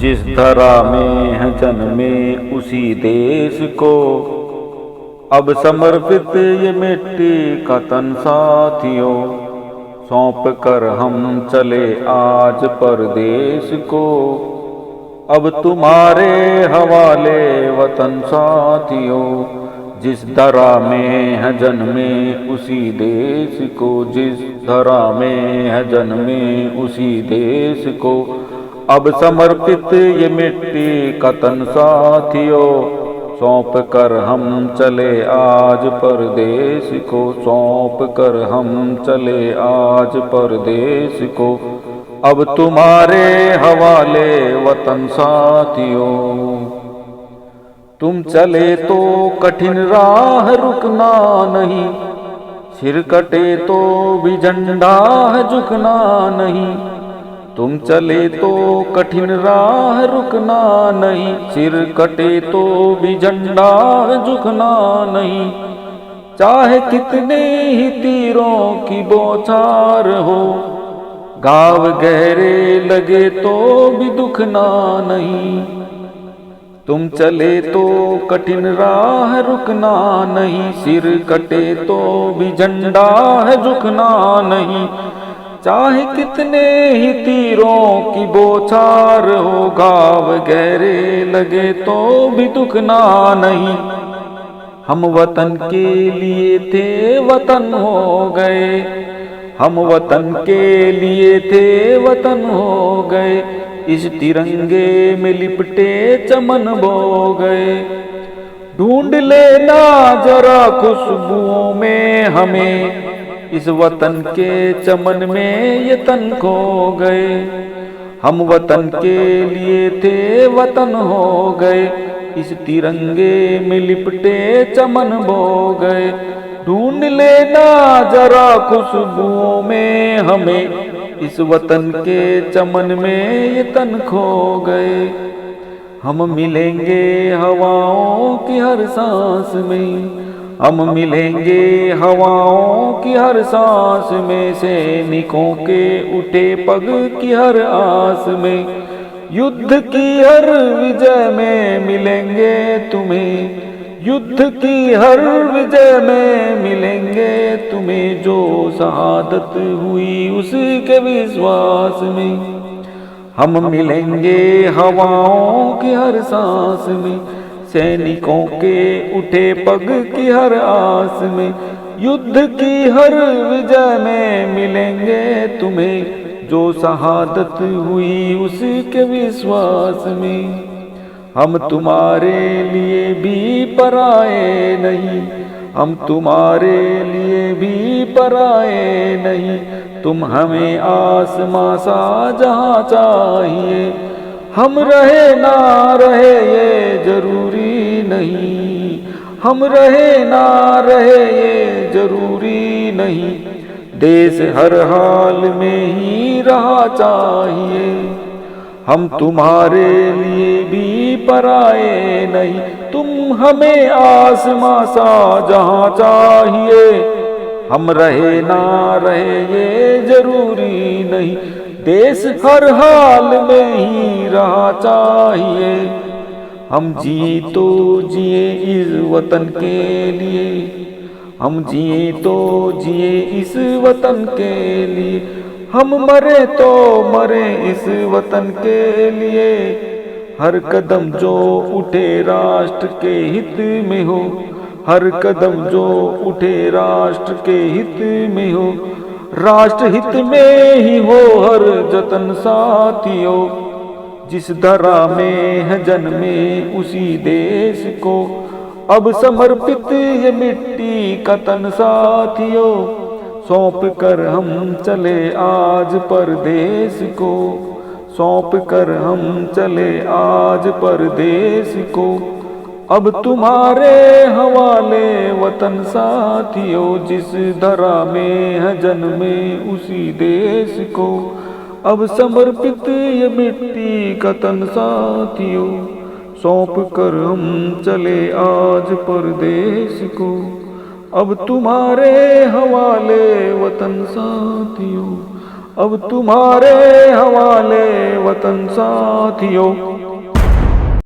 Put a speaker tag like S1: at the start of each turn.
S1: जिस धरा में है जन्मे उसी देश को, अब समर्पित ये मिट्टी का तन साथियों, सौंप कर हम चले आज परदेश को, अब तुम्हारे हवाले वतन साथियों। जिस धरा में है जन्मे उसी देश को, जिस धरा में है जन्मे उसी देश को, अब समर्पित ये मिट्टी का तन साथियों, सौंप कर हम चले आज परदेश को, सौंप कर हम चले आज परदेश को, अब तुम्हारे हवाले वतन साथियों। तुम चले तो कठिन राह रुकना नहीं, सिर कटे तो भी झंडा है झुकना नहीं। तुम चले तो कठिन राह रुकना नहीं, सिर कटे तो भी झंडा है झुकना नहीं। चाहे कितने ही तीरों की बौछार हो, घाव गहरे लगे तो भी दुखना नहीं। तुम चले तो कठिन राह रुकना नहीं, सिर कटे तो भी झंडा है झुकना नहीं। चाहे कितने ही तीरों की बौछार हो, घाव गहरे लगे तो भी दुखना नहीं। हम वतन के लिए थे वतन हो गए, हम वतन के लिए थे वतन हो गए। इस तिरंगे में लिपटे चमन बो गए। ढूंढ लेना जरा खुशबुओं में हमें, इस वतन के चमन में ये तन खो गए। हम वतन के लिए थे वतन हो गए, इस तिरंगे में लिपटे चमन बो गए। ढूंढ लेना जरा खुशबुओं में हमें, इस वतन के चमन में ये तन खो गए। हम मिलेंगे हवाओं की हर सांस में, हम मिलेंगे हवाओं की हर सांस में। सैनिकों के उठे पग की हर आस में, युद्ध की हर विजय में मिलेंगे तुम्हें। युद्ध की हर विजय में मिलेंगे तुम्हें, जो शहादत हुई उसके विश्वास में। हम मिलेंगे हवाओं की हर सांस में, सैनिकों के उठे पग की हर आस में। युद्ध की हर विजय में मिलेंगे तुम्हें, जो शहादत हुई उसके विश्वास में। हम तुम्हारे लिए भी पराए नहीं, हम तुम्हारे लिए भी पराए नहीं। तुम हमें आसमां सा जहां चाहिए, हम रहे ना रहे ये जरूरी नहीं। हम रहे ना रहे ये जरूरी नहीं, देश हर हाल में ही रहा चाहिए। हम तुम्हारे लिए भी पराए नहीं, तुम हमें आसमां सा जहां चाहिए। हम रहे ना रहे ये जरूरी नहीं, देश हर हाल में ही रहा चाहिए। हम जिए तो जिए इस वतन के लिए, हम जिए तो जिए इस वतन के लिए। हम मरे तो मरे इस वतन के लिए। हर कदम जो उठे राष्ट्र के हित में हो, हर कदम जो उठे राष्ट्र के हित में हो। राष्ट्र हित में ही हो हर जतन साथियों, जिस धरा में है जन्मे उसी देश को, अब समर्पित ये मिट्टी का तन साथियों। सौंप कर हम चले आज परदेश को, सौंप कर हम चले आज परदेश को, अब तुम्हारे हवाले वतन साथियों। जिस धरा में है जन्मे उसी देश को, अब समर्पित ये मिट्टी का तन साथियों। सौंप कर हम चले आज परदेश को, अब तुम्हारे हवाले वतन साथियों। अब तुम्हारे हवाले वतन साथियों।